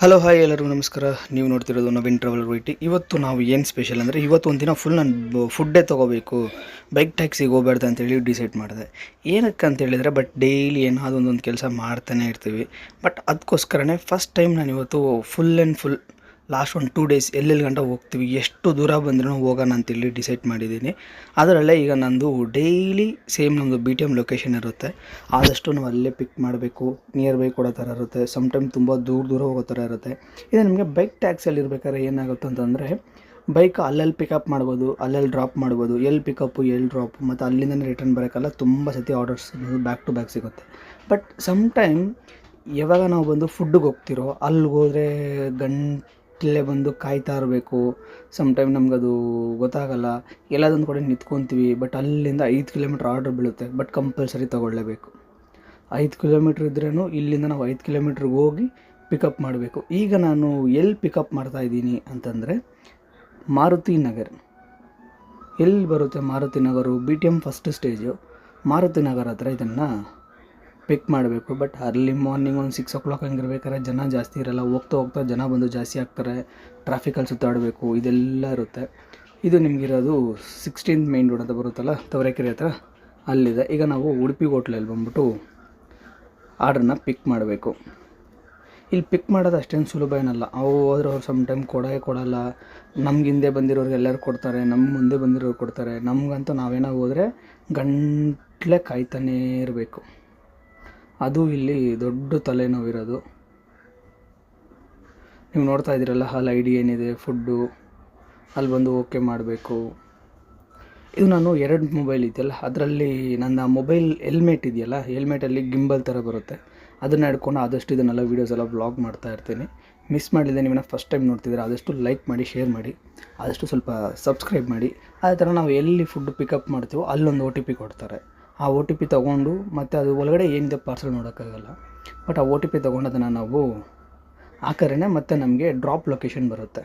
Hello hi ಎಲ್ಲರಿಗೂ ನಮಸ್ಕಾರ. ನೀವು ನೋಡ್ತಿರೋದು ನವೀನ್ ಟ್ರಾವೆಲ್ ವೈಟಿ. ಇವತ್ತು ನಾವು ಏನು ಸ್ಪೆಷಲ್ ಅಂದರೆ ಇವತ್ತು ಒಂದಿನ ಫುಲ್ ನಾನು ಫುಡ್ಡೇ ತೊಗೋಬೇಕು, ಬೈಕ್ ಟ್ಯಾಕ್ಸಿಗೆ ಹೋಗ್ಬಾರ್ದು ಅಂತೇಳಿ ಡಿಸೈಡ್ ಮಾಡಿದೆ. ಏನಕ್ಕೆ ಅಂತ ಹೇಳಿದರೆ ಡೈಲಿ ಏನಾದರೂ ಒಂದೊಂದು ಕೆಲಸ ಮಾಡ್ತಾನೆ ಇರ್ತೀವಿ. ಅದಕ್ಕೋಸ್ಕರನೇ ಫಸ್ಟ್ ಟೈಮ್ ನಾನು ಇವತ್ತು full and full last 2 days ಎಲ್ಲೆಲ್ಲಿ ಗಂಟ ಹೋಗ್ತೀವಿ, ಎಷ್ಟು ದೂರ ಬಂದ್ರೂ ಹೋಗೋಣ ಅಂತೇಳಿ ಡಿಸೈಡ್ ಮಾಡಿದ್ದೀನಿ. ಅದರಲ್ಲೇ ಈಗ ನಂದು ಡೈಲಿ ಸೇಮ್ ನಮ್ಮದು BTM ಲೊಕೇಶನ್ ಇರುತ್ತೆ. ಆದಷ್ಟು ನಾವು ಅಲ್ಲೇ ಪಿಕ್ ಮಾಡಬೇಕು, ನಿಯರ್ ಬೈ ಕೊಡೋ ಥರ ಇರುತ್ತೆ. ಸಮ್ಟೈಮ್ ತುಂಬ ದೂರ ಹೋಗೋ ಥರ ಇರುತ್ತೆ. ಇದು ನಿಮಗೆ ಬೈಕ್ ಟ್ಯಾಕ್ಸಿಯಲ್ಲಿ ಇರಬೇಕಾದ್ರೆ ಏನಾಗುತ್ತೆ ಅಂತಂದರೆ ಬೈಕ್ ಅಲ್ಲಲ್ಲಿ ಪಿಕಪ್ ಮಾಡ್ಬೋದು, ಅಲ್ಲಲ್ಲಿ ಡ್ರಾಪ್ ಮಾಡ್ಬೋದು. ಎಲ್ಲಿ ಪಿಕಪ್ಪು ಎಲ್ಲಿ ಡ್ರಾಪ್ ಮತ್ತು ಅಲ್ಲಿಂದನೇ ರಿಟರ್ನ್ ಬರೋಕ್ಕೆಲ್ಲ ತುಂಬ ಸತಿ ಆರ್ಡರ್ಸ್ ಬ್ಯಾಕ್ ಟು ಬ್ಯಾಕ್ ಸಿಗುತ್ತೆ. ಬಟ್ ಸಮ್ಟೈಮ್ ಯಾವಾಗ ನಾವು ಬಂದು ಫುಡ್ಡಿಗೆ ಹೋಗ್ತಿರೋ ಅಲ್ಲಿಗೆ ಹೋದರೆ ಗಂಟಲೆ ಬಂದು ಕಾಯ್ತಾ ಇರಬೇಕು. ಸಮ್ಟೈಮ್ ನಮಗದು ಗೊತ್ತಾಗಲ್ಲ. ಎಲ್ಲದೊಂದು ಕಡೆ ನಿಂತ್ಕೊತೀವಿ, ಬಟ್ ಅಲ್ಲಿಂದ 5 ಕಿಲೋಮೀಟ್ರ್ ಆರ್ಡ್ರ್ ಬೀಳುತ್ತೆ. ಬಟ್ ಕಂಪಲ್ಸರಿ ತೊಗೊಳ್ಳೇಬೇಕು. 5 ಕಿಲೋಮೀಟ್ರ್ ಇದ್ರೂ ಇಲ್ಲಿಂದ ನಾವು 5 ಕಿಲೋಮೀಟ್ರಿಗೆ ಹೋಗಿ ಪಿಕಪ್ ಮಾಡಬೇಕು. ಈಗ ನಾನು ಎಲ್ಲಿ ಪಿಕಪ್ ಮಾಡ್ತಾಯಿದ್ದೀನಿ ಅಂತಂದರೆ ಮಾರುತಿ ನಗರ್. ಎಲ್ಲಿ ಬರುತ್ತೆ Maruti ನಗರು? BTM first stage Maruti ನಗರ ಹತ್ರ ಇದನ್ನು ಪಿಕ್ ಮಾಡಬೇಕು. ಬಟ್ ಅರ್ಲಿ ಮಾರ್ನಿಂಗ್ ಒಂದು 6 o'clock ಹಂಗಿರ್ಬೇಕಾದ್ರೆ ಜನ ಜಾಸ್ತಿ ಇರೋಲ್ಲ. ಹೋಗ್ತಾ ಜನ ಬಂದು ಜಾಸ್ತಿ ಆಗ್ತಾರೆ. ಟ್ರಾಫಿಕಲ್ಲಿ ಸುತ್ತಾಡಬೇಕು, ಇದೆಲ್ಲ ಇರುತ್ತೆ. ಇದು ನಿಮಗಿರೋದು 16th ಮೇನ್ ರೋಡ್ ಅಂತ ಬರುತ್ತಲ್ಲ, ತವರೆಕೆರೆ ಹತ್ರ, ಅಲ್ಲಿದೆ. ಈಗ ನಾವು ಉಡುಪಿ ಹೋಟ್ಲಲ್ಲಿ ಬಂದ್ಬಿಟ್ಟು ಆರ್ಡ್ರನ್ನ ಪಿಕ್ ಮಾಡಬೇಕು. ಇಲ್ಲಿ ಪಿಕ್ ಮಾಡೋದು ಅಷ್ಟೇನು ಸುಲಭ ಏನಲ್ಲ. ಹೋದ್ರೆ ಅವ್ರು ಸಮ್ಟೈಮ್ ಕೊಡಲ್ಲ. ನಮ್ಗೆ ಹಿಂದೆ ಬಂದಿರೋರಿಗೆ ಎಲ್ಲರೂ ಕೊಡ್ತಾರೆ, ನಮ್ಮ ಮುಂದೆ ಬಂದಿರೋರು ಕೊಡ್ತಾರೆ. ನಮಗಂತೂ ನಾವೇನೋ ಹೋದರೆ ಗಂಟಲೆ ಕಾಯ್ತಾನೇ ಇರಬೇಕು. ಅದು ಇಲ್ಲಿ ದೊಡ್ಡ ತಲೆನೋವಿರೋದು. ನೀವು ನೋಡ್ತಾ ಇದ್ದೀರಲ್ಲ, ಅಲ್ಲಿ ID ಏನಿದೆ, ಫುಡ್ಡು ಅಲ್ಲಿ ಬಂದು ಓಕೆ ಮಾಡಬೇಕು. ಇದು ನಾನು 2 ಮೊಬೈಲ್ ಇದೆಯಲ್ಲ, ಅದರಲ್ಲಿ ನನ್ನ ಮೊಬೈಲ್ ಹೆಲ್ಮೆಟ್ ಇದೆಯಲ್ಲ, ಹೆಲ್ಮೆಟಲ್ಲಿ ಗಿಂಬಲ್ ಥರ ಬರುತ್ತೆ. ಅದನ್ನು ಹಿಡ್ಕೊಂಡು ಆದಷ್ಟು ಇದನ್ನೆಲ್ಲ ವೀಡಿಯೋಸ್ ಎಲ್ಲ ವ್ಲಾಗ್ ಮಾಡ್ತಾ ಇರ್ತೀನಿ. ಮಿಸ್ ಮಾಡಿದೆ ನೀವೇನ ಫಸ್ಟ್ ಟೈಮ್ ನೋಡ್ತಿದ್ದೀರ, ಆದಷ್ಟು ಲೈಕ್ ಮಾಡಿ, ಶೇರ್ ಮಾಡಿ, ಆದಷ್ಟು ಸ್ವಲ್ಪ ಸಬ್ಸ್ಕ್ರೈಬ್ ಮಾಡಿ. ಅದೇ ಥರ ನಾವು ಎಲ್ಲಿ ಫುಡ್ ಪಿಕಪ್ ಮಾಡ್ತೀವೋ ಅಲ್ಲೊಂದು OTP ಕೊಡ್ತಾರೆ. ಆ OTP ತೊಗೊಂಡು ಮತ್ತು ಅದು ಒಳಗಡೆ ಏನಿದೆ ಪಾರ್ಸಲ್ ನೋಡೋಕ್ಕಾಗಲ್ಲ. ಬಟ್ ಆ OTP ತೊಗೊಂಡು ಅದನ್ನು ನಾವು ಹಾಕರೇ ಮತ್ತು ನಮಗೆ ಡ್ರಾಪ್ ಲೊಕೇಶನ್ ಬರುತ್ತೆ.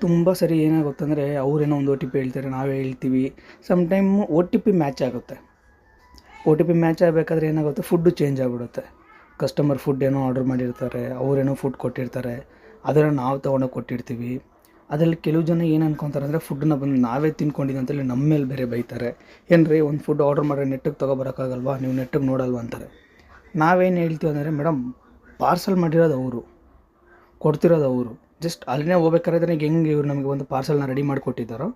ತುಂಬ ಸರಿ ಏನಾಗುತ್ತಂದರೆ ಅವರೇನೋ ಒಂದು OTP ಹೇಳ್ತಾರೆ, ನಾವೇ ಹೇಳ್ತೀವಿ. ಸಮ್ಟೈಮ್ OTP ಮ್ಯಾಚ್ ಆಗುತ್ತೆ. OTP ಮ್ಯಾಚ್ ಆಗಬೇಕಾದ್ರೆ ಏನಾಗುತ್ತೆ, ಫುಡ್ಡು ಚೇಂಜ್ ಆಗಿಬಿಡುತ್ತೆ. ಕಸ್ಟಮರ್ ಫುಡ್ ಏನೋ ಆರ್ಡ್ರ್ ಮಾಡಿರ್ತಾರೆ, ಅವರೇನೋ ಫುಡ್ ಕೊಟ್ಟಿರ್ತಾರೆ, ಅದನ್ನು ನಾವು ತೊಗೊಂಡೋಗಿ ಕೊಟ್ಟಿರ್ತೀವಿ. ಅದರಲ್ಲಿ ಕೆಲವು ಜನ ಏನು ಅನ್ಕೊತಾರೆ ಅಂದರೆ ಫುಡ್ಡನ್ನ ಬಂದು ನಾವೇ ತಿನ್ಕೊಂಡಿದ್ದು ಅಂತೇಳಿ ನಮ್ಮ ಮೇಲೆ ಬೇರೆ ಬೈತಾರೆ. ಏನ್ರಿ ಒಂದು ಫುಡ್ ಆರ್ಡ್ರ್ ಮಾಡಿದ್ರೆ ನೆಟ್ಟಿಗೆ ತೊಗೊಬರೋಕ್ಕಾಗಲ್ವಾ, ನೀವು ನೆಟ್ಟಿಗೆ ನೋಡಲ್ವ ಅಂತಾರೆ. ನಾವೇನು ಹೇಳ್ತೀವಿ ಅಂದರೆ, ಮೇಡಮ್ ಪಾರ್ಸಲ್ ಮಾಡಿರೋದು ಅವರು, ಕೊಡ್ತಿರೋದು ಅವರು. ಜಸ್ಟ್ ಅಲ್ಲಿನೇ ಹೋಗ್ಬೇಕಾದ್ರೆ ಹೆಂಗೆ ಇವ್ರು ನಮಗೆ ಒಂದು ಪಾರ್ಸಲ್ನ ರೆಡಿ ಮಾಡಿಕೊಟ್ಟಿದ್ದಾರೋ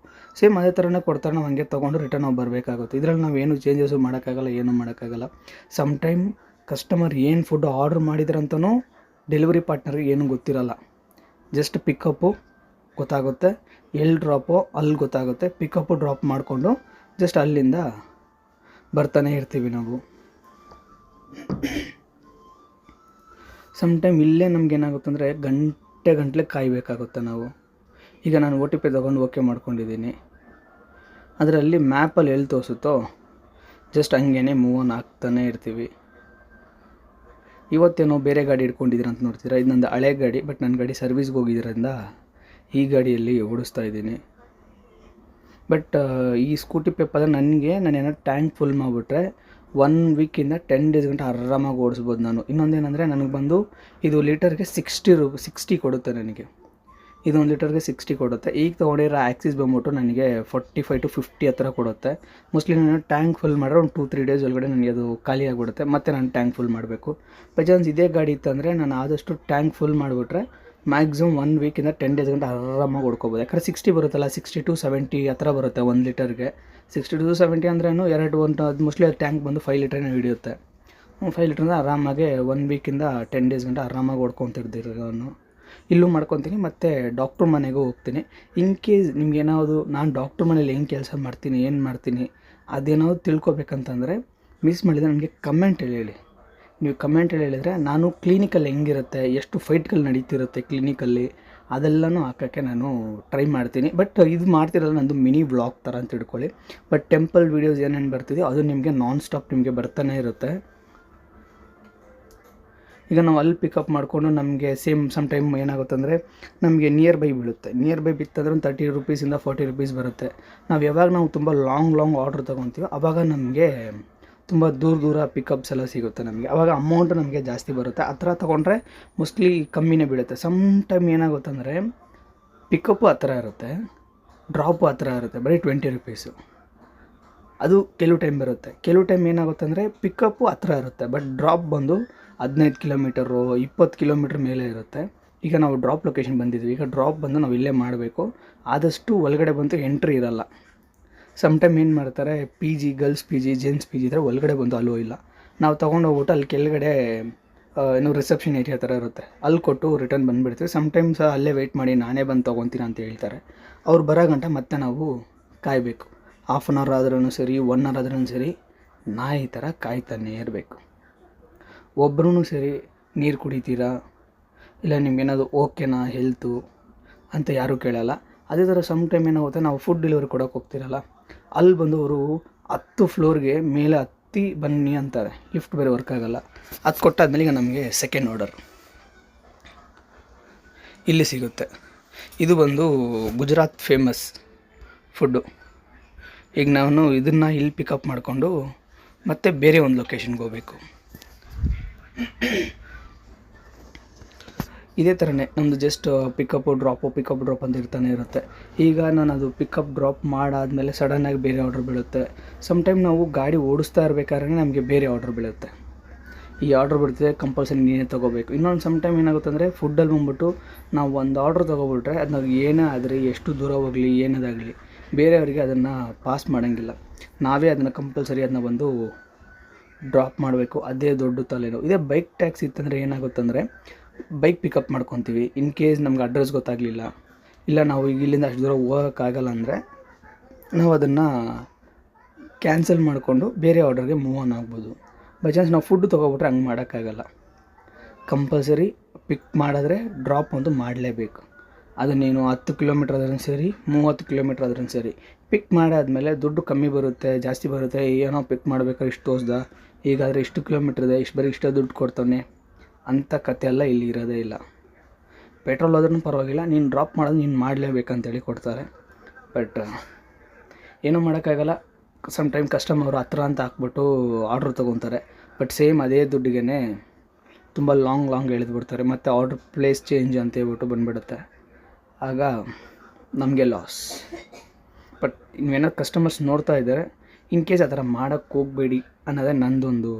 ಸೇಮ್ ಅದೇ ಥರನೇ ಕೊಡ್ತಾರೆ. ನಾವು ಹಂಗೆ ತೊಗೊಂಡು ರಿಟರ್ನ್ ನಾವು ಬರಬೇಕಾಗುತ್ತೆ. ಇದರಲ್ಲಿ ನಾವು ಏನು ಚೇಂಜಸ್ಸು ಮಾಡೋಕ್ಕಾಗಲ್ಲ, ಏನೂ ಮಾಡೋಕ್ಕಾಗಲ್ಲ. ಸಮ್ಟೈಮ್ ಕಸ್ಟಮರ್ ಏನು ಫುಡ್ ಆರ್ಡ್ರ್ ಮಾಡಿದ್ರಂತನೂ ಡೆಲಿವರಿ ಪಾರ್ಟ್ನರಿಗೆ ಏನೂ ಗೊತ್ತಿರಲ್ಲ. ಜಸ್ಟ್ ಪಿಕಪ್ಪು ಗೊತ್ತಾಗುತ್ತೆ, ಎಲ್ಲಿ ಡ್ರಾಪೋ ಅಲ್ಲಿ ಗೊತ್ತಾಗುತ್ತೆ. ಪಿಕಪ್ಪು ಡ್ರಾಪ್ ಮಾಡಿಕೊಂಡು ಜಸ್ಟ್ ಅಲ್ಲಿಂದ ಬರ್ತಾನೆ ಇರ್ತೀವಿ ನಾವು. ಸಮ್ಟೈಮ್ ಇಲ್ಲೇ ನಮಗೇನಾಗುತ್ತೆ ಅಂದರೆ ಗಂಟೆ ಕಾಯಬೇಕಾಗುತ್ತೆ ನಾವು. ಈಗ ನಾನು OTP ತೊಗೊಂಡು ಓಕೆ ಮಾಡ್ಕೊಂಡಿದ್ದೀನಿ. ಅದರಲ್ಲಿ ಮ್ಯಾಪಲ್ಲಿ ಎಲ್ಲಿ ತೋರಿಸುತ್ತೋ ಜಸ್ಟ್ ಹಂಗೇ ಮೂವ್ ಆನ್ ಆಗ್ತಾನೆ ಇರ್ತೀವಿ. ಇವತ್ತೇನೋ ಬೇರೆ ಗಾಡಿ ಹಿಡ್ಕೊಂಡಿದ್ದೀರ ಅಂತ ನೋಡ್ತೀರಾ. ಇದು ನಂದು ಹಳೆ ಗಾಡಿ, ಬಟ್ ನನ್ನ ಗಾಡಿ ಸರ್ವಿಸ್ಗೆ ಹೋಗಿದ್ದರಿಂದ ಈ ಗಾಡಿಯಲ್ಲಿ ಓಡಿಸ್ತಾ ಇದ್ದೀನಿ. ಬಟ್ ಈ ಸ್ಕೂಟಿ ಪೆಪ್ಪಲ್ಲಿ ನಾನು ಏನಾದ್ರು ಟ್ಯಾಂಕ್ ಫುಲ್ ಮಾಡಿಬಿಟ್ರೆ 1 ವೀಕಿಂದ 10 ಡೇಸ್ ಗಂಟ ಆರಾಮಾಗಿ ಓಡಿಸ್ಬೋದು ನಾನು. ಇನ್ನೊಂದೇನೆಂದರೆ ನನಗೆ ಬಂದು ಇದು ಲೀಟರ್ಗೆ 60 ಕೊಡುತ್ತೆ ನನಗೆ. ಇದೊಂದು ಲೀಟರ್ಗೆ 60 ಕೊಡುತ್ತೆ. ಈಗ ತೊಗೊಂಡಿರೋ ಆ್ಯಕ್ಸಿಸ್ ಬಂದ್ಬಿಟ್ಟು ನನಗೆ 45 to 50 ಹತ್ರ ಕೊಡುತ್ತೆ. ಮೋಸ್ಟ್ಲಿ ನಾನು ಟ್ಯಾಂಕ್ ಫುಲ್ ಮಾಡಿದ್ರೆ ಒಂದು 2-3 ಡೇಸ್ ಒಳಗಡೆ ನನಗೆ ಅದು ಖಾಲಿ ಆಗಿಬಿಡುತ್ತೆ. ಮತ್ತು ನಾನು ಟ್ಯಾಂಕ್ ಫುಲ್ ಮಾಡಬೇಕು. ಬೈ ಚಾನ್ಸ್ ಇದೇ ಗಾಡಿ ಇತ್ತಂದರೆ ನಾನು ಆದಷ್ಟು ಟ್ಯಾಂಕ್ ಫುಲ್ ಮಾಡಿಬಿಟ್ರೆ ಮ್ಯಾಕ್ಸಿಮಮ್ 1 ವೀಕಿಂದ 10 ಡೇಸ್ ಗಂಟ ಆರಾಮಾಗಿ ಹೊಡ್ಕೊಬೋದು. ಯಾಕಂದರೆ 60 ಬರುತ್ತಲ್ಲ, 60 to 70 ಹತ್ರ ಬರುತ್ತೆ 1 ಲೀಟರ್ಗೆ. 60 to 70 ಅಂದ್ರೂ ಅದು ಮೋಸ್ಟ್ಲಿ ಅದು ಟ್ಯಾಂಕ್ ಬಂದು 5 ಲೀಟರ್ನ ಹಿಡಿಯುತ್ತೆ. 5 ಲೀಟ್ರಿಂದ ಆರಾಮಾಗೆ 1 ವೀಕಿಂದ 10 ಡೇಸ್ ಗಂಟ ಆರಾಮಾಗಿ ಹೊಡ್ಕೊತಿರ್ತೀರಿ. ನಾನು ಇಲ್ಲೂ ಮಾಡ್ಕೊತೀನಿ ಮತ್ತು ಡಾಕ್ಟ್ರ್ ಮನೆಗೂ ಹೋಗ್ತೀನಿ. ಇನ್ ಕೇಸ್ ನಿಮ್ಗೇನಾದ್ರು ನಾನು ಡಾಕ್ಟ್ರ್ ಮನೇಲಿ ಹೆಂಗೆ ಕೆಲಸ ಮಾಡ್ತೀನಿ, ಏನು ಮಾಡ್ತೀನಿ ಅದೇನಾದ್ರು ತಿಳ್ಕೊಬೇಕಂತಂದರೆ ಮಿಸ್ ಮಾಡಿದರೆ ನನಗೆ ಕಮೆಂಟಲ್ಲಿ ಹೇಳಿ. ನೀವು ಕಮೆಂಟಲ್ಲಿ ಹೇಳಿದರೆ ನಾನು ಕ್ಲಿನಿಕಲ್ಲಿ ಹೆಂಗಿರುತ್ತೆ, ಎಷ್ಟು ಫೈಟ್ಗಳು ನಡೀತಿರುತ್ತೆ ಕ್ಲಿನಿಕಲ್ಲಿ, ಅದೆಲ್ಲನೂ ಹಾಕೋಕ್ಕೆ ನಾನು ಟ್ರೈ ಮಾಡ್ತೀನಿ. ಬಟ್ ಇದು ಮಾಡ್ತಿರೋದು ನಂದು ಮಿನಿ ವ್ಲಾಗ್ ಥರ ಅಂತ ತಿಳ್ಕೊಳ್ಳಿ. ಬಟ್ ಟೆಂಪಲ್ ವೀಡಿಯೋಸ್ ಏನೇನು ಬರ್ತಿದೆಯೋ ಅದು ನಿಮಗೆ ನಾನ್ ಸ್ಟಾಪ್ ನಿಮಗೆ ಬರ್ತಾನೆ ಇರುತ್ತೆ. ಈಗ ನಾವು ಅಲ್ಲಿ ಪಿಕಪ್ ಮಾಡಿಕೊಂಡು ನಮಗೆ ಸಮ್ ಟೈಮ್ ಏನಾಗುತ್ತೆ ಅಂದರೆ ನಮಗೆ ನಿಯರ್ ಬೈ ಬೀಳುತ್ತೆ. ನಿಯರ್ ಬೈ ಬಿತ್ತಂದ್ರೆ ಒಂದು 30 ರೂಪೀಸಿಂದ 40 ರೂಪೀಸ್ ಬರುತ್ತೆ. ನಾವು ಯಾವಾಗ ತುಂಬ ಲಾಂಗ್ ಆರ್ಡ್ರ್ ತೊಗೊತೀವೋ ಆವಾಗ ನಮಗೆ ತುಂಬ ದೂರ ಪಿಕಪ್ಸ್ ಎಲ್ಲ ಸಿಗುತ್ತೆ ನಮಗೆ. ಆವಾಗ ಅಮೌಂಟು ನಮಗೆ ಜಾಸ್ತಿ ಬರುತ್ತೆ. ಆ ಥರ ತೊಗೊಂಡ್ರೆ ಮೋಸ್ಟ್ಲಿ ಕಮ್ಮಿನೇ ಬೀಳುತ್ತೆ. ಸಮ್ ಟೈಮ್ ಏನಾಗುತ್ತೆ ಅಂದರೆ ಪಿಕಪ್ಪು ಆ ಥರ ಇರುತ್ತೆ, ಡ್ರಾಪು ಆ ಥರ ಇರುತ್ತೆ, ಬರೀ 20 ರುಪೀಸು. ಅದು ಕೆಲವು ಟೈಮ್ ಬರುತ್ತೆ. ಕೆಲವು ಟೈಮ್ ಏನಾಗುತ್ತೆ ಅಂದರೆ ಪಿಕಪ್ಪು ಹತ್ರ ಇರುತ್ತೆ, ಬಟ್ ಡ್ರಾಪ್ ಬಂದು 15 ಕಿಲೋಮೀಟರು 20 ಕಿಲೋಮೀಟ್ರ್ ಮೇಲೆ ಇರುತ್ತೆ. ಈಗ ನಾವು ಡ್ರಾಪ್ ಲೊಕೇಶನ್ ಬಂದಿದ್ವಿ. ಈಗ ಡ್ರಾಪ್ ಬಂದು ನಾವು ಇಲ್ಲೇ ಮಾಡಬೇಕು. ಆದಷ್ಟು ಒಳಗಡೆ ಬಂತು ಎಂಟ್ರಿ ಇರೋಲ್ಲ. ಸಮ್ ಟೈಮ್ ಏನು ಮಾಡ್ತಾರೆ, P G, girls P G, gents P G ಇದ್ದರೆ ಒಳಗಡೆ ಬಂದು ಅಲ್ಲೂ ಇಲ್ಲ. ನಾವು ತೊಗೊಂಡೋಗ್ಬಿಟ್ಟು ಅಲ್ಲಿ ಕೆಳಗಡೆ ಏನೋ ರಿಸೆಪ್ಷನ್ ಏರಿಯಾ ಥರ ಇರುತ್ತೆ, ಅಲ್ಲಿ ಕೊಟ್ಟು ರಿಟರ್ನ್ ಬಂದುಬಿಡ್ತೀವಿ. ಸಮ್ಟೈಮ್ಸ್ ಅಲ್ಲೇ ವೆಯ್ಟ್ ಮಾಡಿ ನಾನೇ ಬಂದು ತೊಗೊತೀನಿ ಅಂತ ಹೇಳ್ತಾರೆ. ಅವ್ರು ಬರೋ ಗಂಟ ಮತ್ತೆ ನಾವು ಕಾಯಬೇಕು. ಹಾಫ್ ಆನ್ ಅವರ್ ಆದ್ರೂ ಸರಿ, 1 ಅವರ್ ಆದ್ರೂ ಸರಿ, ನಾಯಿ ಥರ ಕಾಯ್ತಾನೆ ಇರಬೇಕು. ಒಬ್ಬರೂ ಸರಿ ನೀರು ಕುಡಿತೀರಾ ಇಲ್ಲ ನಿಮ್ಗೇನಾದ್ರು ಓಕೆನಾ ಹೆಲ್ತು ಅಂತ ಯಾರೂ ಕೇಳಲ್ಲ. ಅದೇ ಥರ ಸಮ್ ಟೈಮ್ ಏನಾಗುತ್ತೆ, ನಾವು ಫುಡ್ ಡೆಲಿವರಿ ಕೊಡೋಕೆ ಹೋಗ್ತಿರಲ್ಲ, ಅಲ್ಲಿ ಬಂದು ಅವರು 10 ಫ್ಲೋರ್ಗೆ ಮೇಲೆ ಹತ್ತಿ ಬನ್ನಿ ಅಂತಾರೆ. ಲಿಫ್ಟ್ ಬೇರೆ ವರ್ಕ್ ಆಗೋಲ್ಲ. ಅದು ಕೊಟ್ಟಾದ್ಮೇಲೆ ಈಗ ನಮಗೆ ಸೆಕೆಂಡ್ ಆರ್ಡರ್ ಇಲ್ಲಿ ಸಿಗುತ್ತೆ. ಇದು ಬಂದು ಗುಜರಾತ್ ಫೇಮಸ್ ಫುಡ್ಡು. ಈಗ ನಾನು ಇದನ್ನು ಇಲ್ಲಿ ಪಿಕಪ್ ಮಾಡಿಕೊಂಡು ಮತ್ತೆ ಬೇರೆ ಒಂದು ಲೊಕೇಶನ್ಗೆ ಹೋಗಬೇಕು. ಇದೇ ಥರನೇ ನಮ್ಮದು ಜಸ್ಟ್ ಪಿಕಪ್ ಡ್ರಾಪ್ ಅಂತ ಇರ್ತಾನೆ ಇರುತ್ತೆ. ಈಗ ನಾನು ಅದು ಪಿಕಪ್ ಡ್ರಾಪ್ ಮಾಡಾದಮೇಲೆ ಸಡನ್ನಾಗಿ ಬೇರೆ ಆರ್ಡ್ರ್ ಬೀಳುತ್ತೆ. ಸಮ್ಟೈಮ್ ನಾವು ಗಾಡಿ ಓಡಿಸ್ತಾ ಇರಬೇಕಾದ್ರೆ ನಮಗೆ ಬೇರೆ ಆರ್ಡ್ರ್ ಬೀಳುತ್ತೆ. ಈ ಆರ್ಡ್ರ್ ಬಿಡ್ತಿದೆ ಕಂಪಲ್ಸರಿ ನೀನೇ ತೊಗೋಬೇಕು. ಇನ್ನೊಂದು ಸಮ್ಟೈಮ್ ಏನಾಗುತ್ತೆ ಅಂದರೆ ಫುಡ್ಡಲ್ಲಿ ಬಂದ್ಬಿಟ್ಟು ನಾವು ಒಂದು ಆರ್ಡ್ರ್ ತೊಗೊಬಿಟ್ರೆ ಅದು ನಾವು ಏನೇ ಆದರೆ ಎಷ್ಟು ದೂರ ಹೋಗಲಿ ಏನದಾಗಲಿ ಬೇರೆಯವರಿಗೆ ಅದನ್ನು ಪಾಸ್ ಮಾಡೋಂಗಿಲ್ಲ. ನಾವೇ ಅದನ್ನು ಕಂಪಲ್ಸರಿ ಅದನ್ನ ಬಂದು ಡ್ರಾಪ್ ಮಾಡಬೇಕು. ಅದೇ ದೊಡ್ಡ ತಲೆನೋವು. ಇದೇ ಬೈಕ್ ಟ್ಯಾಕ್ಸಿ ಇತ್ತಂದರೆ ಏನಾಗುತ್ತಂದರೆ ಬೈಕ್ ಪಿಕಪ್ ಮಾಡ್ಕೊತೀವಿ. ಇನ್ ಕೇಸ್ ನಮ್ಗೆ ಅಡ್ರೆಸ್ ಗೊತ್ತಾಗಲಿಲ್ಲ, ಇಲ್ಲ ನಾವು ಈಗ ಇಲ್ಲಿಂದ ಅಷ್ಟು ದೂರ ಹೋಗೋಕ್ಕಾಗಲ್ಲ ಅಂದರೆ ನಾವು ಅದನ್ನು ಕ್ಯಾನ್ಸಲ್ ಮಾಡಿಕೊಂಡು ಬೇರೆ ಆರ್ಡರ್ಗೆ ಮೂವ್ ಆನ್ ಆಗ್ಬೋದು. ಬೈ ಚಾನ್ಸ್ ನಾವು ಫುಡ್ ತೊಗೊಬಿಟ್ರೆ ಹಂಗೆ ಮಾಡೋಕ್ಕಾಗಲ್ಲ. ಕಂಪಲ್ಸರಿ ಪಿಕ್ ಮಾಡಿದ್ರೆ ಡ್ರಾಪ್ ಅಂತೂ ಮಾಡಲೇಬೇಕು. ಅದನ್ನೇನು 10 ಕಿಲೋಮೀಟ್ರ್ ಆದ್ರೂ ಸರಿ, 30 ಕಿಲೋಮೀಟ್ರ್ ಆದ್ರೂ ಸರಿ. ಪಿಕ್ ಮಾಡಾದಮೇಲೆ ದುಡ್ಡು ಕಮ್ಮಿ ಬರುತ್ತೆ, ಜಾಸ್ತಿ ಬರುತ್ತೆ. ಏನೋ ಪಿಕ್ ಮಾಡ್ಬೇಕಾದ್ರೆ ಇಷ್ಟು ತೋರಿಸ್ದ, ಈಗಾದರೆ ಇಷ್ಟು ಕಿಲೋಮೀಟ್ರ್ ಇದೆ, ಬರೀ ಇಷ್ಟೇ ದುಡ್ಡು ಕೊಡ್ತಾನೆ ಅಂಥ ಕತೆ ಎಲ್ಲ ಇಲ್ಲಿ ಇರೋದೇ ಇಲ್ಲ. ಪೆಟ್ರೋಲ್ ಆದ್ರೂ ಪರವಾಗಿಲ್ಲ, ನೀನು ಡ್ರಾಪ್ ಮಾಡೋದು ನೀನು ಮಾಡಲೇಬೇಕಂತೇಳಿ ಕೊಡ್ತಾರೆ. ಬಟ್ ಏನೂ ಮಾಡೋಕ್ಕಾಗಲ್ಲ. ಸಮ್ ಟೈಮ್ ಕಸ್ಟಮರು ಹತ್ರ ಅಂತ ಹಾಕ್ಬಿಟ್ಟು ಆರ್ಡ್ರ್ ತೊಗೊತಾರೆ. ಬಟ್ ಸೇಮ್ ಅದೇ ದುಡ್ಡಿಗೆ ತುಂಬ ಲಾಂಗ್ ಎಳೆದುಬಿಡ್ತಾರೆ. ಮತ್ತು ಆರ್ಡ್ರ್ ಪ್ಲೇಸ್ ಚೇಂಜ್ ಅಂತ ಹೇಳ್ಬಿಟ್ಟು ಬಂದುಬಿಡುತ್ತೆ. ಆಗ ನಮಗೆ ಲಾಸ್. ಬಟ್ ಇನ್ನೇನಾದ್ರು ಕಸ್ಟಮರ್ಸ್ ನೋಡ್ತಾ ಇದ್ದಾರೆ, ಇನ್ ಕೇಸ್ ಆ ಥರ ಮಾಡೋಕ್ಕೆ ಹೋಗಬೇಡಿ ಅನ್ನೋದೇ ನನ್ನದೊಂದು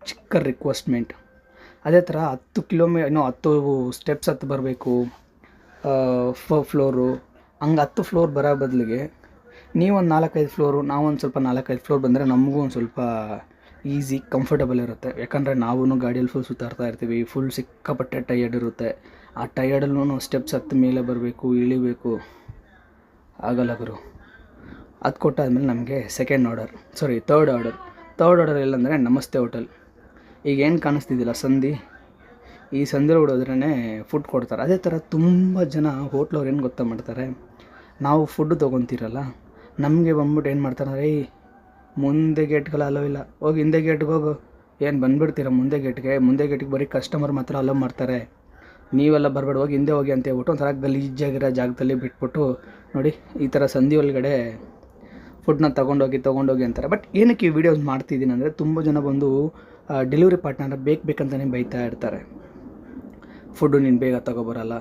ಚಿಕ್ಕ ರಿಕ್ವೆಸ್ಟ್ಮೆಂಟ್. ಅದೇ ಥರ 10 ಸ್ಟೆಪ್ಸ್ ಹತ್ತು ಬರಬೇಕು, 4 ಫ್ಲೋರು, ಹಂಗೆ 10 ಫ್ಲೋರ್ ಬರೋ ಬದಲಿಗೆ ನೀವೊಂದು 4-5 ಫ್ಲೋರು, ನಾವೊಂದು ಸ್ವಲ್ಪ 4-5 ಫ್ಲೋರ್ ಬಂದರೆ ನಮಗೂ ಒಂದು ಸ್ವಲ್ಪ ಈಸಿ ಕಂಫರ್ಟಬಲ್ ಇರುತ್ತೆ. ಯಾಕಂದರೆ ನಾವು ಗಾಡಿಯಲ್ಲಿ ಫುಲ್ ಸುತ್ತಾಡ್ತಾ ಇರ್ತೀವಿ, ಫುಲ್ ಸಿಕ್ಕಾಪಟ್ಟೆ ಟಯರ್ಡ್ ಇರುತ್ತೆ. ಆ ಟಯರ್ಡಲ್ಲೂ ಸ್ಟೆಪ್ಸ್ ಹತ್ತು ಮೇಲೆ ಬರಬೇಕು, ಇಳಿಬೇಕು, ಆಗಲ್ಲ ಗುರು. ಅದು ಕೊಟ್ಟಾದ್ಮೇಲೆ ನಮಗೆ ಥರ್ಡ್ ಆರ್ಡರ್ ಎಲ್ಲಂದರೆ ನಮಸ್ತೆ ಹೋಟೆಲ್. ಈಗ ಏನು ಕಾಣಿಸ್ತಿದ್ದಿಲ್ಲ ಸಂಧಿ, ಈ ಸಂಧಿಲಿ ಹೊಡೋದ್ರೇ ಫುಡ್ ಕೊಡ್ತಾರೆ. ಅದೇ ಥರ ತುಂಬ ಜನ ಹೋಟ್ಲವ್ರು ಏನು ಗೊತ್ತಾ ಮಾಡ್ತಾರೆ, ನಾವು ಫುಡ್ ತೊಗೊತೀರಲ್ಲ, ನಮಗೆ ಬಂದ್ಬಿಟ್ಟು ಏನು ಮಾಡ್ತಾರೆ ಅಂದರೆ, ಮುಂದೆ ಗೇಟ್ಗೆಲ್ಲ ಅಲೋ ಇಲ್ಲ, ಹೋಗಿ ಹಿಂದೆ ಗೇಟ್ಗೆ ಹೋಗು, ಏನು ಬಂದುಬಿಡ್ತೀರ ಮುಂದೆ ಗೇಟ್ಗೆ ಬರೀ ಕಸ್ಟಮರ್ ಮಾತ್ರ ಅಲೋ ಮಾಡ್ತಾರೆ, ನೀವೆಲ್ಲ ಬರಬೇಡ, ಹೋಗಿ ಹಿಂದೆ ಹೋಗಿ ಅಂತ ಹೇಳ್ಬಿಟ್ಟು ಒಂಥರ ಗಲೀಜಾಗಿರೋ ಜಾಗದಲ್ಲಿ ಬಿಟ್ಬಿಟ್ಟು ನೋಡಿ ಈ ಥರ ಸಂಧಿ ಒಳಗಡೆ ಫುಡ್ನ ತೊಗೊಂಡೋಗಿ ಅಂತಾರೆ. ಬಟ್ ಏನಕ್ಕೆ ಈ ವಿಡಿಯೋಸ್ ಮಾಡ್ತಿದ್ದೀನಿ ಅಂದರೆ, ತುಂಬ ಜನ ಬಂದು ಡೆಲಿವರಿ ಪಾರ್ಟ್ನರ್ ಬೇಕಂತಲೇ ಬೈತಾ ಇರ್ತಾರೆ. ಫುಡ್ಡು ನೀನು ಬೇಗ ತೊಗೊಬರಲ್ಲ,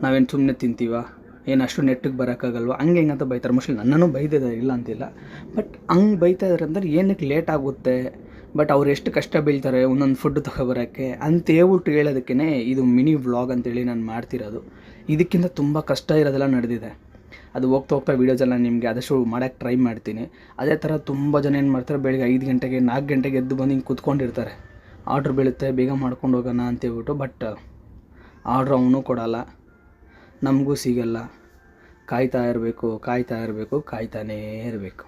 ನಾವೇನು ಸುಮ್ಮನೆ ತಿಂತೀವ, ಏನು ಅಷ್ಟು ನೆಟ್ಟಿಗೆ ಬರೋಕ್ಕಾಗಲ್ವ, ಹಂಗೆ ಅಂತ ಬೈತಾರೆ. ಮೋಸ್ಟ್ಲಿ ನನ್ನನ್ನು ಬೈದಿದೆ, ಇಲ್ಲ ಅಂತಿಲ್ಲ. ಬಟ್ ಹಂಗೆ ಬೈತಾ ಇದ್ದಾರೆ ಅಂದರೆ ಏನಕ್ಕೆ ಲೇಟ್ ಆಗುತ್ತೆ, ಬಟ್ ಅವ್ರು ಎಷ್ಟು ಕಷ್ಟ ಬೀಳ್ತಾರೆ ಒಂದೊಂದು ಫುಡ್ ತೊಗೊಬರೋಕ್ಕೆ ಅಂತ ಹೇಳ್ಬಿಟ್ಟು ಹೇಳೋದಕ್ಕೇ ಇದು ಮಿನಿ ವ್ಲಾಗ್ ಅಂತೇಳಿ ನಾನು ಮಾಡ್ತಿರೋದು. ಇದಕ್ಕಿಂತ ತುಂಬ ಕಷ್ಟ ಇರೋದೆಲ್ಲ ನಡೆದಿದೆ. ಅದು ಹೋಗ್ತಾ ವೀಡಿಯೋಸೆಲ್ಲ ನಿಮಗೆ ಆದಷ್ಟು ಮಾಡೋಕ್ಕೆ ಟ್ರೈ ಮಾಡ್ತೀನಿ. ಅದೇ ಥರ ತುಂಬ ಜನ ಏನು ಮಾಡ್ತಾರೆ, ಬೆಳಗ್ಗೆ 5 ಗಂಟೆಗೆ 4 ಗಂಟೆಗೆ ಎದ್ದು ಬಂದು ಹಿಂಗೆ ಕೂತ್ಕೊಂಡಿರ್ತಾರೆ. ಆರ್ಡ್ರ್ ಬೀಳುತ್ತೆ, ಬೇಗ ಮಾಡ್ಕೊಂಡು ಹೋಗೋಣ ಅಂತೇಳ್ಬಿಟ್ಟು. ಬಟ್ ಆರ್ಡ್ರ್ ಅವನು ಕೊಡೋಲ್ಲ, ನಮಗೂ ಸಿಗಲ್ಲ. ಕಾಯ್ತಾನೇ ಇರಬೇಕು.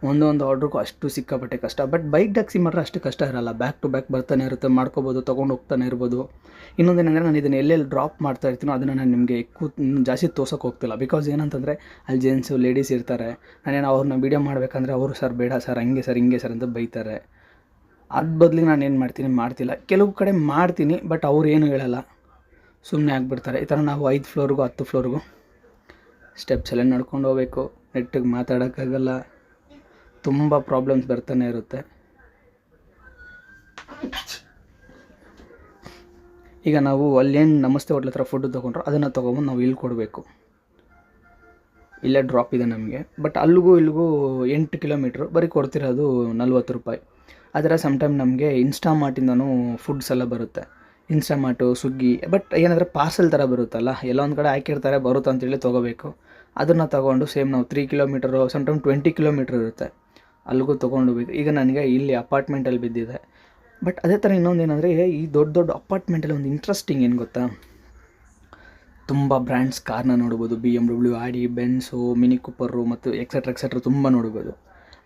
ಒಂದೊಂದು ಆರ್ಡ್ರಿಗೂ ಅಷ್ಟು ಸಿಕ್ಕಾಪಟ್ಟೆ ಕಷ್ಟ. ಬಟ್ ಬೈಕ್ ಟ್ಯಾಕ್ಸಿ ಮಾತ್ರ ಅಷ್ಟು ಕಷ್ಟ ಇರೋಲ್ಲ. ಬ್ಯಾಕ್ ಟು ಬ್ಯಾಕ್ ಬರ್ತಾನೆ ಇರುತ್ತೆ, ಮಾಡ್ಕೋಬೋದು, ತೊಗೊಂಡು ಹೋಗ್ತಾನೆ ಇರ್ಬೋದು. ಇನ್ನೊಂದೇನೆಂದರೆ, ನಾನು ಇದನ್ನು ಎಲ್ಲೆಲ್ಲಿ ಡ್ರಾಪ್ ಮಾಡ್ತಾ ಇರ್ತೀನೋ ಅದನ್ನು ನಾನು ನಿಮಗೆ ಜಾಸ್ತಿ ತೋರ್ಸೋಕೆ ಹೋಗ್ತಿಲ್ಲ. ಬಿಕಾಸ್ ಏನಂತಂದರೆ ಅಲ್ಲಿ ಜೆಂಟ್ಸು ಲೇಡೀಸ್ ಇರ್ತಾರೆ. ನಾನೇನು ಅವ್ರನ್ನ ವೀಡಿಯೋ ಮಾಡಬೇಕಂದ್ರೆ ಅವರು ಸರ್ ಬೇಡ ಸರ್, ಹಂಗೆ ಸರ್ ಅಂತ ಬೈತಾರೆ. ಅದ್ರ ಬದಲಿಗೆ ನಾನು ಏನು ಮಾಡ್ತಿಲ್ಲ. ಕೆಲವು ಕಡೆ ಮಾಡ್ತೀನಿ, ಬಟ್ ಅವ್ರು ಏನು ಹೇಳಲ್ಲ, ಸುಮ್ಮನೆ ಆಗಿಬಿಡ್ತಾರೆ. ಈ ಥರ ನಾವು 5 ಫ್ಲೋರ್ಗೂ 10 ಫ್ಲೋರ್ಗೂ ಸ್ಟೆಪ್ಸ್ ಎಲ್ಲ ನಡ್ಕೊಂಡು ಹೋಗ್ಬೇಕು. ನೆಟ್ಟಿಗೆ ಮಾತಾಡೋಕ್ಕಾಗಲ್ಲ, ತುಂಬ ಪ್ರಾಬ್ಲಮ್ಸ್ ಬರ್ತಾನೆ ಇರುತ್ತೆ. ಈಗ ನಾವು ಅಲ್ಲೇನು ನಮಸ್ತೆ ಹೋಟ್ಲ್ ಹತ್ರ ಫುಡ್ ತೊಗೊಂಡ್ರು ಅದನ್ನು ತೊಗೊಂಬಂದು ನಾವು ಇಲ್ಲಿ ಕೊಡಬೇಕು. ಇಲ್ಲೇ ಡ್ರಾಪ್ ಇದೆ ನಮಗೆ. ಬಟ್ ಅಲ್ಲಿಗೂ ಇಲ್ಲಿಗೂ 8 ಕಿಲೋಮೀಟ್ರ್, ಬರೀ ಕೊಡ್ತಿರೋದು 40 ರೂಪಾಯಿ. ಆ ಥರ ಸಮ್ಟೈಮ್ ನಮಗೆ ಇನ್ಸ್ಟಾಮಾರ್ಟಿಂದನೂ ಫುಡ್ಸ್ ಎಲ್ಲ ಬರುತ್ತೆ. ಇನ್ಸ್ಟಾಮಾರ್ಟು, ಸ್ವಿಗ್ಗಿ. ಬಟ್ ಏನಂದರೆ ಪಾರ್ಸೆಲ್ ಥರ ಬರುತ್ತಲ್ಲ, ಎಲ್ಲ ಒಂದು ಕಡೆ ಹಾಕಿರ್ತಾರೆ, ಬರುತ್ತೆ ಅಂತೇಳಿ ತೊಗೋಬೇಕು. ಅದನ್ನು ತೊಗೊಂಡು ಸೇಮ್ ನಾವು 3 ಕಿಲೋಮೀಟರು, ಸಮ್ಟೈಮ್ 20 ಕಿಲೋಮೀಟ್ರ್ ಇರುತ್ತೆ, ಅಲ್ಲಿಗೂ ತೊಗೊಂಡೋಗ್ಬೇಕು. ಈಗ ನನಗೆ ಇಲ್ಲಿ ಅಪಾರ್ಟ್ಮೆಂಟಲ್ಲಿ ಬಿದ್ದಿದೆ. ಬಟ್ ಅದೇ ಥರ ಇನ್ನೊಂದು ಏನಂದರೆ, ಈ ದೊಡ್ಡ ದೊಡ್ಡ ಅಪಾರ್ಟ್ಮೆಂಟಲ್ಲಿ ಒಂದು ಇಂಟ್ರೆಸ್ಟಿಂಗ್ ಏನು ಗೊತ್ತಾ, ತುಂಬ ಬ್ರ್ಯಾಂಡ್ಸ್ ಕಾರ್ನ ನೋಡ್ಬೋದು. BMW, ಆಡಿ, ಬೆನ್ಸು, ಮಿನಿ ಕೂಪರು ಮತ್ತು ಎಕ್ಸೆಟ್ರಾ ತುಂಬ ನೋಡ್ಬೋದು.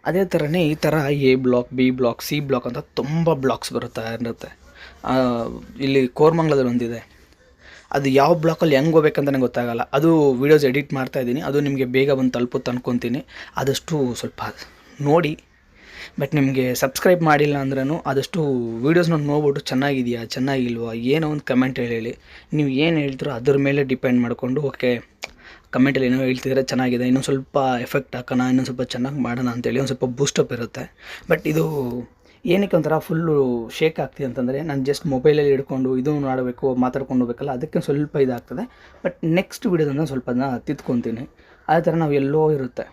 ಅದೇ ಥರನೇ ಈ ಥರ A block, B block, C block ಅಂತ ತುಂಬ ಬ್ಲಾಕ್ಸ್ ಇರುತ್ತೆ. ಇಲ್ಲಿ ಕೋರಮಂಗಲದಲ್ಲಿ ಒಂದಿದೆ. ಅದು ಯಾವ ಬ್ಲಾಕಲ್ಲಿ ಹೆಂಗೆ ಹೋಗ್ಬೇಕಂತ ನನಗೆ ಗೊತ್ತಾಗಲ್ಲ. ಅದು ವೀಡಿಯೋಸ್ ಎಡಿಟ್ ಮಾಡ್ತಾಯಿದ್ದೀನಿ, ಅದು ನಿಮಗೆ ಬೇಗ ಬಂದು ತಲುಪುತ್ತೆ ಅಂದ್ಕೊತೀನಿ. ಆದಷ್ಟು ಸ್ವಲ್ಪ ನೋಡಿ. ಬಟ್ ನಿಮಗೆ ಸಬ್ಸ್ಕ್ರೈಬ್ ಮಾಡಿಲ್ಲ ಅಂದ್ರೂ ಆದಷ್ಟು ವೀಡಿಯೋಸ್ನ ನೋಡ್ಬಿಟ್ಟು ಚೆನ್ನಾಗಿದೆಯಾ ಚೆನ್ನಾಗಿಲ್ವಾ ಏನೋ ಒಂದು ಕಮೆಂಟ್ ಹೇಳಿ. ನೀವು ಏನು ಹೇಳ್ತೀರೋ ಅದ್ರ ಮೇಲೆ ಡಿಪೆಂಡ್ ಮಾಡಿಕೊಂಡು ಓಕೆ ಕಮೆಂಟಲ್ಲಿ ಏನೋ ಹೇಳ್ತಿದ್ರೆ ಚೆನ್ನಾಗಿದೆ, ಇನ್ನೊಂದು ಸ್ವಲ್ಪ ಎಫೆಕ್ಟ್ ಹಾಕೋಣ, ಇನ್ನೊಂದು ಸ್ವಲ್ಪ ಚೆನ್ನಾಗಿ ಮಾಡೋಣ ಅಂತೇಳಿ ಒಂದು ಸ್ವಲ್ಪ ಬೂಸ್ಟಪ್ ಇರುತ್ತೆ. ಬಟ್ ಇದು ಏನಕ್ಕೆ ಒಂಥರ ಫುಲ್ಲು ಶೇಕ್ ಆಗ್ತಿದೆ ಅಂತಂದರೆ, ನಾನು ಜಸ್ಟ್ ಮೊಬೈಲಲ್ಲಿ ಹಿಡ್ಕೊಂಡು ಇದು ಮಾಡಬೇಕು, ಮಾತಾಡ್ಕೊಂಡು ಹೋಗ್ಬೇಕಲ್ಲ, ಅದಕ್ಕೆ ಸ್ವಲ್ಪ ಇದಾಗ್ತದೆ. ಬಟ್ ನೆಕ್ಸ್ಟ್ ವೀಡಿಯೋದಿಂದ ಸ್ವಲ್ಪ ಅದನ್ನ ತಿದ್ಕೊತೀನಿ. ಅದೇ ಥರ ನಾವು ಎಲ್ಲೋ ಇರುತ್ತೆ,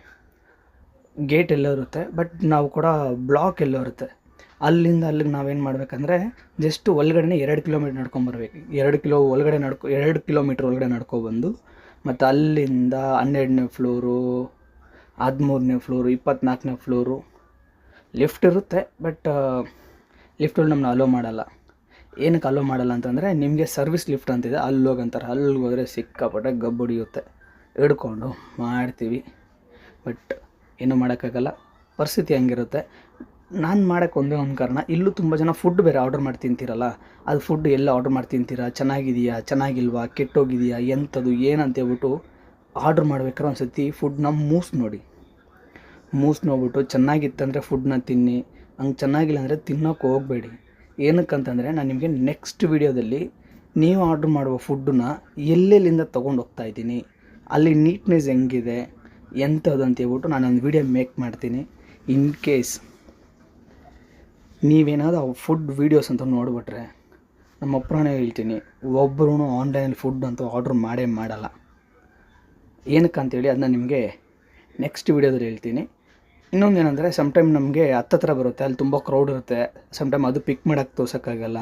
ಗೇಟ್ ಎಲ್ಲೋ ಇರುತ್ತೆ, ಬಟ್ ನಾವು ಕೂಡ ಬ್ಲಾಕ್ ಎಲ್ಲೋ ಇರುತ್ತೆ. ಅಲ್ಲಿಂದ ಅಲ್ಲಿಗೆ ನಾವೇನು ಮಾಡಬೇಕಂದ್ರೆ, ಜಸ್ಟ್ ಒಳಗಡೆ 2 ಕಿಲೋಮೀಟ್ರ್ ನಡ್ಕೊಂಬರ್ಬೇಕು. 2 ಕಿಲೋಮೀಟ್ರ್ ಒಳಗಡೆ ನಡ್ಕೊಬಂದು, ಮತ್ತು ಅಲ್ಲಿಂದ 12ನೇ ಫ್ಲೋರು, 13ನೇ ಫ್ಲೋರು, 24ನೇ ಫ್ಲೋರು ಲಿಫ್ಟ್ ಇರುತ್ತೆ. ಬಟ್ ಲಿಫ್ಟಲ್ಲಿ ನಮ್ಮನ್ನ ಅಲೋ ಮಾಡಲ್ಲ. ಏನಕ್ಕೆ ಅಲೋ ಮಾಡಲ್ಲ ಅಂತಂದರೆ, ನಿಮಗೆ ಸರ್ವಿಸ್ ಲಿಫ್ಟ್ ಅಂತಿದೆ, ಅಲ್ಲಿ ಹೋಗಂತಾರೆ. ಅಲ್ಲಿಗೆ ಹೋದರೆ ಸಿಕ್ಕಾಪಟ್ಟೆ ಗಬ್ಬು ಹೊಡಿಯುತ್ತೆ, ಹಿಡ್ಕೊಂಡು ಮಾಡ್ತೀವಿ. ಬಟ್ ಏನೂ ಮಾಡೋಕ್ಕಾಗಲ್ಲ, ಪರಿಸ್ಥಿತಿ ಹಂಗಿರುತ್ತೆ. ನಾನು ಮಾಡೋಕ್ಕೆ ಒಂದೇ ಒಂದು ಕಾರಣ, ಇಲ್ಲೂ ತುಂಬ ಜನ ಫುಡ್ ಬೇರೆ ಆರ್ಡ್ರ್ ಮಾಡಿ ತಿಂತೀರಲ್ಲ, ಅದು ಫುಡ್ ಎಲ್ಲ ಆರ್ಡ್ರ್ ಮಾಡಿ ತಿಂತೀರಾ, ಚೆನ್ನಾಗಿದೆಯಾ ಚೆನ್ನಾಗಿಲ್ವಾ, ಕೆಟ್ಟೋಗಿದೆಯಾ, ಎಂಥದ್ದು ಏನಂತ ಹೇಳ್ಬಿಟ್ಟು ಆರ್ಡ್ರ್ ಮಾಡ್ಬೇಕಾದ್ರೆ ಒಂದು ಸತಿ ಫುಡ್ನ ಮೂಸ್ ನೋಡ್ಬಿಟ್ಟು ಚೆನ್ನಾಗಿತ್ತಂದರೆ ಫುಡ್ನ ತಿನ್ನಿ, ಹಂಗೆ ಚೆನ್ನಾಗಿಲ್ಲ ಅಂದರೆ ತಿನ್ನೋಕೆ ಹೋಗಬೇಡಿ. ಏನಕ್ಕಂತಂದರೆ, ನಾನು ನಿಮಗೆ ನೆಕ್ಸ್ಟ್ ವೀಡಿಯೋದಲ್ಲಿ ನೀವು ಆರ್ಡ್ರ್ ಮಾಡುವ ಫುಡ್ಡನ್ನ ಎಲ್ಲೆಲ್ಲಿಂದ ತೊಗೊಂಡು ಹೋಗ್ತಾಯಿದ್ದೀನಿ, ಅಲ್ಲಿ ನೀಟ್ನೆಸ್ ಹೆಂಗಿದೆ, ಎಂಥದ್ದು ಅಂತ ಹೇಳ್ಬಿಟ್ಟು ನಾನೊಂದು ವೀಡಿಯೋ ಮೇಕ್ ಮಾಡ್ತೀನಿ. ಇನ್ ಕೇಸ್ ನೀವೇನಾದರೂ ಆ ಫುಡ್ ವೀಡಿಯೋಸ್ ಅಂತ ನೋಡಿಬಿಟ್ರೆ, ನಮ್ಮ ಅಪ್ಪನೇ ಹೇಳ್ತೀನಿ, ಒಬ್ಬರೂ ಆನ್ಲೈನಲ್ಲಿ ಫುಡ್ ಅಂತೂ ಆರ್ಡ್ರ್ ಮಾಡಲ್ಲ. ಏನಕ್ಕಂತೇಳಿ ಅದನ್ನ ನಿಮಗೆ ನೆಕ್ಸ್ಟ್ ವೀಡಿಯೋದಲ್ಲಿ ಹೇಳ್ತೀನಿ. ಇನ್ನೊಂದು ಏನಂದರೆ, ಸಮ್ಟೈಮ್ ನಮಗೆ ಹತ್ತತ್ರ ಬರುತ್ತೆ, ಅಲ್ಲಿ ತುಂಬ ಕ್ರೌಡ್ ಇರುತ್ತೆ. ಸಮ್ಟೈಮ್ ಅದು ಪಿಕ್ ಮಾಡೋಕ್ಕೆ ತೋರ್ಸೋಕ್ಕಾಗಲ್ಲ.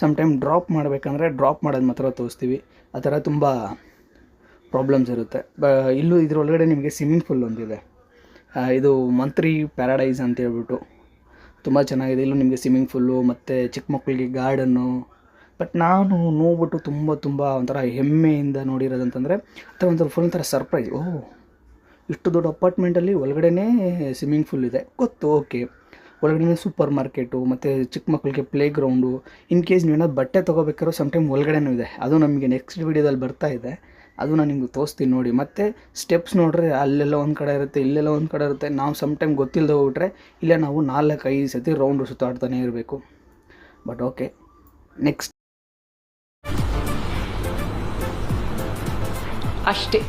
ಸಮ್ಟೈಮ್ ಡ್ರಾಪ್ ಮಾಡಬೇಕಂದ್ರೆ ಡ್ರಾಪ್ ಮಾಡೋದು ಮಾತ್ರ ತೋರಿಸ್ತೀವಿ. ಆ ಥರ ತುಂಬ ಪ್ರಾಬ್ಲಮ್ಸ್ ಇರುತ್ತೆ. ಇಲ್ಲೂ ಇದರೊಳಗಡೆ ನಿಮಗೆ ಸ್ವಿಮ್ಮಿಂಗ್ ಪೂಲ್ ಒಂದಿದೆ, ಇದು ಮಂತ್ರಿ ಪ್ಯಾರಡೈಸ್ ಅಂತ ಹೇಳ್ಬಿಟ್ಟು ತುಂಬ ಚೆನ್ನಾಗಿದೆ. ಇಲ್ಲೂ ನಿಮಗೆ ಸ್ವಿಮ್ಮಿಂಗ್ ಪೂಲು ಮತ್ತು ಚಿಕ್ಕ ಮಕ್ಕಳಿಗೆ ಗಾರ್ಡನ್ನು. ಬಟ್ ನಾನು ನೋಡ್ಬಿಟ್ಟು ತುಂಬ ಒಂಥರ ಹೆಮ್ಮೆಯಿಂದ ನೋಡಿರೋದಂತಂದರೆ, ಅಥವಾ ಒಂಥರ ಫುಲ್ ಒಂಥರ ಸರ್ಪ್ರೈಸ್. ಇಷ್ಟು ದೊಡ್ಡ ಅಪಾರ್ಟ್ಮೆಂಟಲ್ಲಿ ಒಳಗಡೆನೇ ಸ್ವಿಮ್ಮಿಂಗ್ ಪೂಲ್ ಇದೆ ಗೊತ್ತು, ಓಕೆ. ಒಳಗಡೆ ಸೂಪರ್ ಮಾರ್ಕೆಟು ಮತ್ತು ಚಿಕ್ಕ ಮಕ್ಕಳಿಗೆ ಪ್ಲೇ ಗ್ರೌಂಡು. ಇನ್ ಕೇಸ್ ನೀವೇನಾದ್ರು ಬಟ್ಟೆ ತೊಗೋಬೇಕಾದ್ರೂ ಸಮ್ಟೈಮ್ ಒಳಗಡೆನೂ ಇದೆ. ಅದು ನಮಗೆ ನೆಕ್ಸ್ಟ್ ವೀಡಿಯೋದಲ್ಲಿ ಬರ್ತಾ ಇದೆ, ಅದು ನಾನು ನಿಮ್ಗೆ ತೋರಿಸ್ತೀನಿ ನೋಡಿ. ಮತ್ತು ಸ್ಟೆಪ್ಸ್ ನೋಡ್ರೆ ಅಲ್ಲೆಲ್ಲ ಒಂದು ಕಡೆ ಇರುತ್ತೆ, ಇಲ್ಲೆಲ್ಲ ಒಂದು ಕಡೆ ಇರುತ್ತೆ. ನಾವು ಸಮ್ಟೈಮ್ ಗೊತ್ತಿಲ್ಲದೆ ಹೋಗ್ಬಿಟ್ರೆ ಇಲ್ಲೇ ನಾವು 4-5 ಸತಿ ರೌಂಡು ಸುತ್ತಾಡ್ತಾನೆ ಇರಬೇಕು. ಬಟ್ ಓಕೆ, ನೆಕ್ಸ್ಟ್ ಅಷ್ಟೇ.